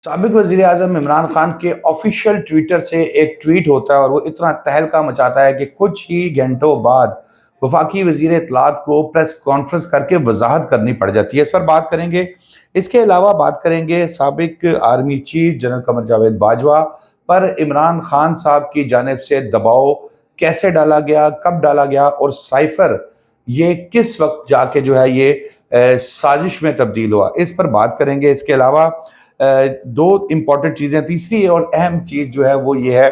साबिक वज़ीर आज़म इमरान खान के ऑफिशियल ट्विटर से एक ट्वीट होता है और वो इतना तहलका मचाता है कि कुछ ही घंटों बाद वफाकी वज़ीर इत्तलात को प्रेस कॉन्फ्रेंस करके वजाहत करनी पड़ जाती है। इस पर बात करेंगे। इसके अलावा बात करेंगे साबिक army chief general Qamar Javed Bajwa पर इमरान खान साहब की जानिब से दबाव कैसे डाला गया, कब डाला गया और साइफर ये किस वक्त जाके जो है ये साजिश में तब्दील हुआ, इस पर बात करेंगे। इसके अलावा दो इम्पॉर्टेंट चीज़ें, तीसरी और अहम चीज़ जो है वो ये है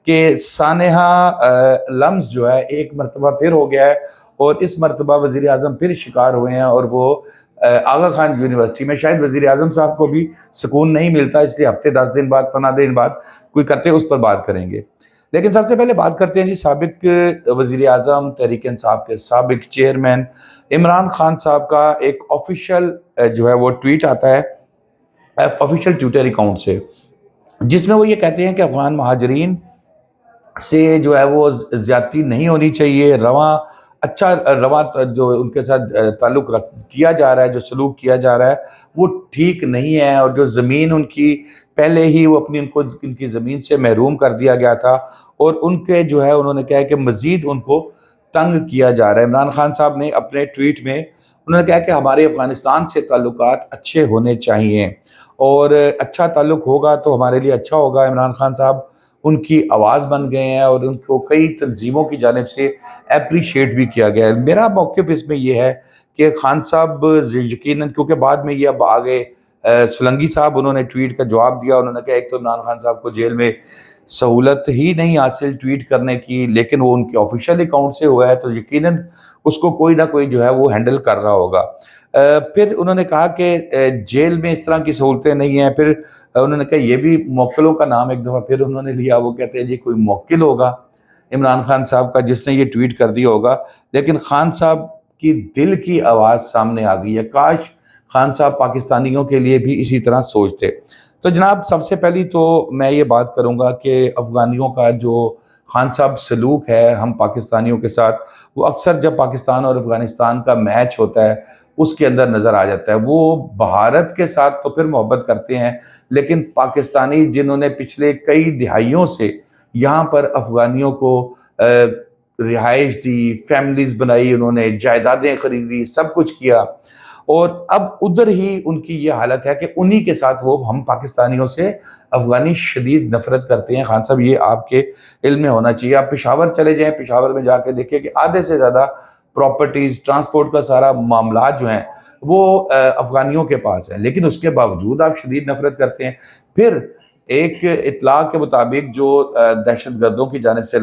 कि सानेहा लम्स जो है एक मरतबा फिर हो गया है और इस मरतबा वज़ीर आज़म फिर शिकार हुए हैं और वो आगा खान यूनिवर्सिटी में। शायद वज़ीर आज़म साहब को भी सुकून नहीं मिलता, इसलिए हफ्ते 10 दिन बाद 15 दिन बाद कोई करते, उस पर बात करेंगे। लेकिन सबसे पहले बात करते हैं जी साबिक वज़ीर आज़म तहरीक इंसाफ के साबिक चेयरमैन इमरान खान साहब का एक ऑफिशियल जो है वो ट्वीट आता है ऑफिशियल ट्विटर अकाउंट से, जिसमें वो ये कहते हैं कि अफगान महाजरीन से जो है वो ज़्यादती नहीं होनी चाहिए। रवा जो उनके साथ ताल्लुक़ किया जा रहा है, जो सलूक किया जा रहा है वो ठीक नहीं है। और जो ज़मीन उनकी पहले ही वो उनकी ज़मीन से महरूम कर दिया गया था और उनके जो है उन्होंने कहा है कि मज़ीद उनको तंग किया जा रहा है। इमरान खान साहब ने अपने ट्वीट में उन्होंने कहा कि हमारे अफ़गानिस्तान से ताल्लुकात अच्छे होने चाहिए और अच्छा ताल्लुक़ होगा तो हमारे लिए अच्छा होगा। इमरान खान साहब उनकी आवाज़ बन गए हैं और उनको कई तंजीमों की जानिब से एप्रिशिएट भी किया गया है। मेरा मौक़िफ़ इसमें यह है कि खान साहब यकीनन, क्योंकि बाद में ये अब आ गए सोलंकी साहब, उन्होंने ट्वीट का जवाब दिया। उन्होंने कहा एक तो इमरान खान साहब को जेल में सहूलत ही नहीं हासिल ट्वीट करने की, लेकिन वो उनके ऑफिशियल अकाउंट से हुआ है तो यकीनन उसको कोई ना कोई जो है वो हैंडल कर रहा होगा। फिर उन्होंने कहा कि जेल में इस तरह की सहूलतें नहीं हैं। फिर उन्होंने कहा ये भी मौक्किलों का नाम एक दफ़ा फिर उन्होंने लिया। वो कहते हैं जी कोई मौक्किल होगा इमरान खान साहब का जिसने ये ट्वीट कर दिया होगा। लेकिन खान साहब की दिल की आवाज़ सामने आ गई है। काश खान साहब पाकिस्तानियों के लिए भी इसी तरह सोचते। तो जनाब, सबसे पहली तो मैं ये बात करूँगा कि अफ़गानियों का जो खान साहब सलूक है हम पाकिस्तानियों के साथ, वो अक्सर जब पाकिस्तान और अफ़गानिस्तान का मैच होता है उसके अंदर नज़र आ जाता है। वो भारत के साथ तो फिर मोहब्बत करते हैं, लेकिन पाकिस्तानी जिन्होंने पिछले कई दिहाइयों से यहाँ पर अफ़गानियों को रिहाइश दी, फैमिलीज़ बनाई, उन्होंने जायदादें ख़रीदी, सब कुछ किया और अब उधर ही उनकी ये हालत है कि उन्हीं के साथ वो हम पाकिस्तानियों से अफ़गानी शदीद नफ़रत करते हैं। खान साहब ये आपके इल्म में होना चाहिए। आप पेशावर चले जाएँ, पेशावर में जाके देखें कि आधे से ज़्यादा प्रॉपर्टीज़, ट्रांसपोर्ट का सारा मामला जो हैं वो अफ़गानियों के पास है, लेकिन उसके बावजूद आप शदीद नफ़रत करते हैं। फिर एक इत्तला के मुताबिक जो दहशत गर्दों की जानिब से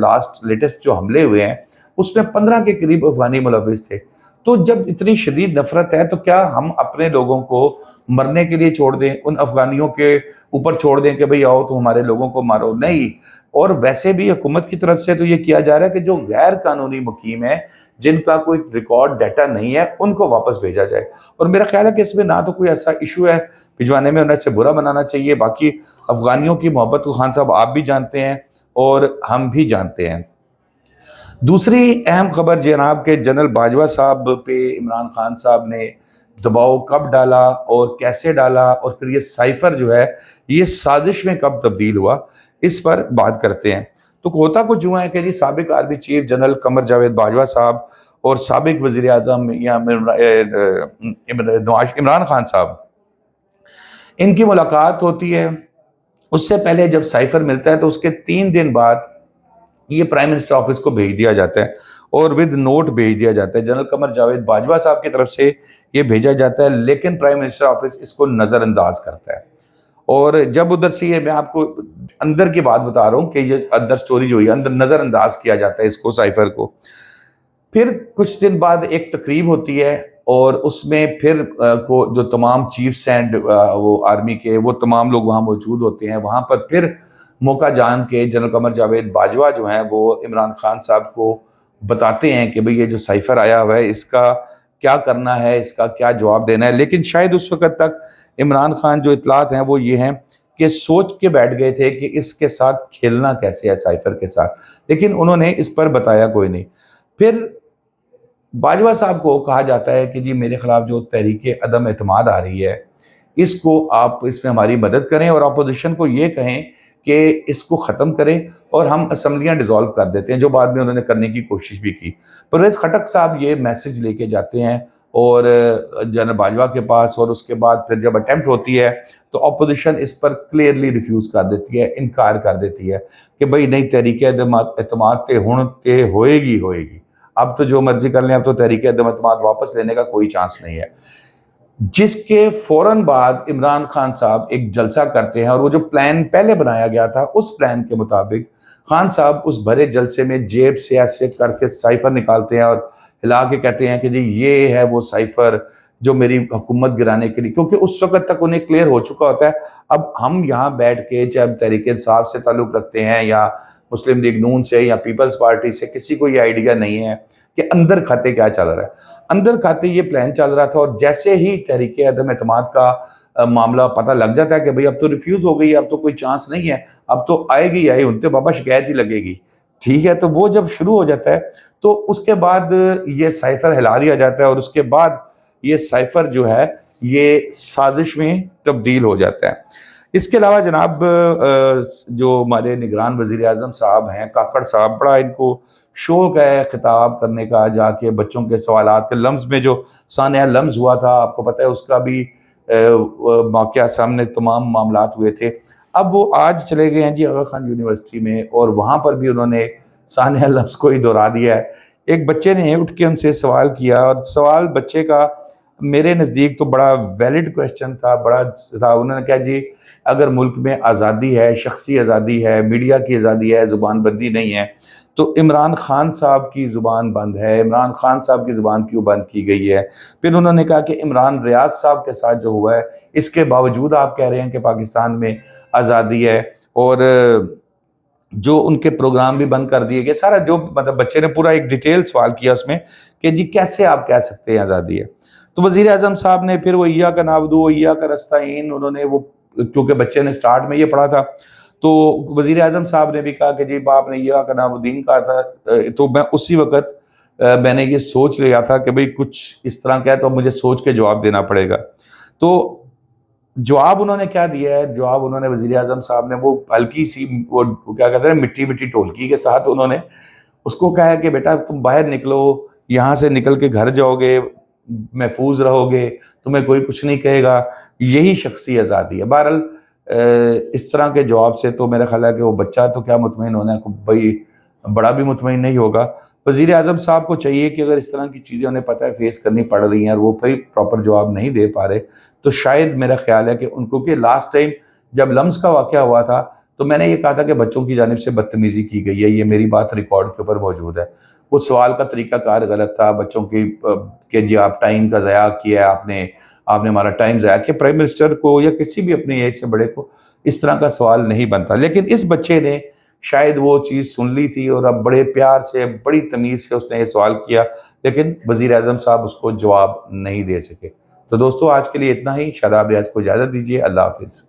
लेटेस्ट जो हमले हुए हैं उसमें 15 के करीब अफ़गानी मुलव्विस थे। तो जब इतनी शदीद नफ़रत है तो क्या हम अपने लोगों को मरने के लिए छोड़ दें, उन अफ़गानियों के ऊपर छोड़ दें कि भाई आओ तुम हमारे लोगों को मारो? नहीं। और वैसे भी हुकूमत की तरफ से तो ये किया जा रहा है कि जो गैर कानूनी मुकीम है, जिनका कोई रिकॉर्ड डाटा नहीं है, उनको वापस भेजा जाए। और मेरा ख्याल है कि इसमें ना तो कोई ऐसा इशू है भिजवाने में, उन्हें इससे बुरा बनाना चाहिए। बाकी अफ़गानियों की मोहब्बत को खान साहब आप भी जानते हैं और हम भी जानते हैं। दूसरी अहम खबर जनाब के जनरल बाजवा साहब पे इमरान खान साहब ने दबाव कब डाला और कैसे डाला और फिर ये साइफर जो है ये साजिश में कब तब्दील हुआ, इस पर बात करते हैं। तो होता कुछ यूँ है कि जी साबिक army chief general Qamar Javed Bajwa साहब और साबिक वज़ीर आज़म या इमरान खान साहब, इनकी मुलाकात होती है। उससे पहले जब साइफर मिलता है तो उसके 3 दिन बाद ये प्राइम मिनिस्टर ऑफिस को भेज दिया जाता है और विद नोट भेज दिया जाता है। जनरल कमर जावेद बाजवा साहब की तरफ से ये भेजा जाता है, लेकिन प्राइम मिनिस्टर ऑफिस इसको नज़रअंदाज करता है। और जब उधर से ये मैं आपको अंदर की बात बता रहा हूँ कि ये अंदर स्टोरी जो है अंदर नज़रअंदाज किया जाता है इसको, साइफर को। फिर कुछ दिन बाद एक तकरीब होती है और उसमें फिर को जो तमाम चीफ्स हैं वो आर्मी के, वो तमाम लोग वहाँ मौजूद होते हैं। वहाँ पर फिर मौका जान के जनरल कमर जावेद बाजवा जो हैं वो इमरान खान साहब को बताते हैं कि भाई ये जो साइफर आया हुआ है इसका क्या करना है, इसका क्या जवाब देना है। लेकिन शायद उस वक़्त तक इमरान खान जो इत्तलात हैं वो ये हैं कि सोच के बैठ गए थे कि इसके साथ खेलना कैसे है साइफर के साथ, लेकिन उन्होंने इस पर बताया कोई नहीं। फिर बाजवा साहब को कहा जाता है कि जी मेरे ख़िलाफ़ जो तहरीक अदम एतमाद आ रही है اس کو آپ اس میں ہماری مدد کریں اور اپوزیشن کو یہ کہیں کہ اس کو ختم کریں اور ہم اسمبلیاں ڈیزالو کر دیتے ہیں، جو بعد میں انہوں نے کرنے کی کوشش بھی کی۔ پرویز خٹک صاحب یہ میسج لے کے جاتے ہیں اور جنرل باجوہ کے پاس، اور اس کے بعد پھر جب اٹیمپٹ ہوتی ہے تو اپوزیشن اس پر کلیئرلی ریفیوز کر دیتی ہے، انکار کر دیتی ہے کہ بھئی نہیں، تحریک اعتماد تے ہن تے ہوئے گی، اب تو جو مرضی کر لیں، اب تو تحریک اعتماد واپس لینے کا کوئی چانس نہیں ہے۔ جس کے فوراً بعد عمران خان صاحب ایک جلسہ کرتے ہیں، اور وہ جو پلان پہلے بنایا گیا تھا اس پلان کے مطابق خان صاحب اس بھرے جلسے میں جیب سے ایسے کر کے سائفر نکالتے ہیں اور ہلا کے کہتے ہیں کہ جی یہ ہے وہ سائفر جو میری حکومت گرانے کے لیے، کیونکہ اس وقت تک انہیں کلیئر ہو چکا ہوتا ہے اب ہم یہاں بیٹھ کے، چاہے تحریک انصاف سے تعلق رکھتے ہیں یا مسلم لیگ نون سے یا پیپلز پارٹی سے، کسی کو یہ آئیڈیا نہیں ہے کہ اندر کھاتے کیا چل رہا ہے۔ اندر کھاتے یہ پلان چل رہا تھا، اور جیسے ہی تحریک عدم اعتماد کا معاملہ پتہ لگ جاتا ہے کہ بھئی اب تو ریفیوز ہو گئی ہے، اب تو کوئی چانس نہیں ہے، اب تو آئے گی انتے بابا شکایت ہی لگے گی، ٹھیک ہے، تو وہ جب شروع ہو جاتا ہے تو اس کے بعد یہ سائفر ہلا دیا جاتا ہے، اور اس کے بعد یہ سائفر جو ہے یہ سازش میں تبدیل ہو جاتا ہے۔ اس کے علاوہ جناب جو ہمارے نگران وزیر اعظم صاحب ہیں کاکڑ صاحب، بڑا ان کو شوق ہے خطاب کرنے کا، جا کے بچوں کے سوالات کے لمز میں جو سانحہ لمز ہوا تھا، آپ کو پتہ ہے اس کا بھی واقعہ سامنے تمام معاملات ہوئے تھے۔ اب وہ آج چلے گئے ہیں جی آغا خان یونیورسٹی میں، اور وہاں پر بھی انہوں نے سانحہ لمز کو ہی دہرا دیا ہے۔ ایک بچے نے اٹھ کے ان سے سوال کیا، اور سوال بچے کا میرے نزدیک تو بڑا ویلڈ کویسچن تھا، بڑا تھا۔ انہوں نے کہا جی اگر ملک میں آزادی ہے، شخصی آزادی ہے، میڈیا کی آزادی ہے، زبان بندی نہیں ہے، تو عمران خان صاحب کی زبان بند ہے، عمران خان صاحب کی زبان کیوں بند کی گئی ہے؟ پھر انہوں نے کہا کہ عمران ریاض صاحب کے ساتھ جو ہوا ہے اس کے باوجود آپ کہہ رہے ہیں کہ پاکستان میں آزادی ہے، اور جو ان کے پروگرام بھی بند کر دیے گئے، سارا جو مطلب بچے نے پورا ایک ڈیٹیل سوال کیا اس میں کہ جی کیسے آپ کہہ سکتے ہیں آزادی ہے؟ تو وزیر اعظم صاحب نے پھر وہ ایاک نعبد و ایاک نستعین، انہوں نے وہ کیونکہ بچے نے سٹارٹ میں یہ پڑھا تھا، تو وزیر اعظم صاحب نے بھی کہا کہ جی باپ نے ایاک نعبد کہا تھا، تو میں اسی وقت میں نے یہ سوچ لیا تھا کہ بھئی کچھ اس طرح کہے تو مجھے سوچ کے جواب دینا پڑے گا۔ تو جواب انہوں نے کیا دیا ہے؟ جواب انہوں نے وزیر اعظم صاحب نے وہ ہلکی سی وہ کیا کہتے ہیں مٹی مٹی ٹولکی کے ساتھ انہوں نے اس کو کہا کہ بیٹا تم باہر نکلو، یہاں سے نکل کے گھر جاؤ گے، محفوظ رہو گے، تمہیں کوئی کچھ نہیں کہے گا، یہی شخصی آزادی ہے۔ بہرحال اس طرح کے جواب سے تو میرا خیال ہے کہ وہ بچہ تو کیا مطمئن ہونا ہے، بھائی بڑا بھی مطمئن نہیں ہوگا۔ وزیر اعظم صاحب کو چاہیے کہ اگر اس طرح کی چیزیں انہیں پتہ ہے فیس کرنی پڑ رہی ہیں اور وہ پھر پراپر جواب نہیں دے پا رہے، تو شاید میرا خیال ہے کہ ان کو کہ لاسٹ ٹائم جب لمز کا واقعہ ہوا تھا تو میں نے یہ کہا تھا کہ بچوں کی جانب سے بدتمیزی کی گئی ہے، یہ میری بات ریکارڈ کے اوپر موجود ہے۔ وہ سوال کا طریقہ کار غلط تھا، بچوں کی کہ جی آپ ٹائم کا ضیاع کیا ہے، آپ نے ہمارا ٹائم ضائع کیا۔ پرائم منسٹر کو یا کسی بھی اپنے ایج سے بڑے کو اس طرح کا سوال نہیں بنتا، لیکن اس بچے نے شاید وہ چیز سن لی تھی اور اب بڑے پیار سے بڑی تمیز سے اس نے یہ سوال کیا، لیکن وزیر اعظم صاحب اس کو جواب نہیں دے سکے۔ تو دوستو آج کے لیے اتنا ہی، شاداب ریاض کو اجازت دیجیے، اللہ حافظ۔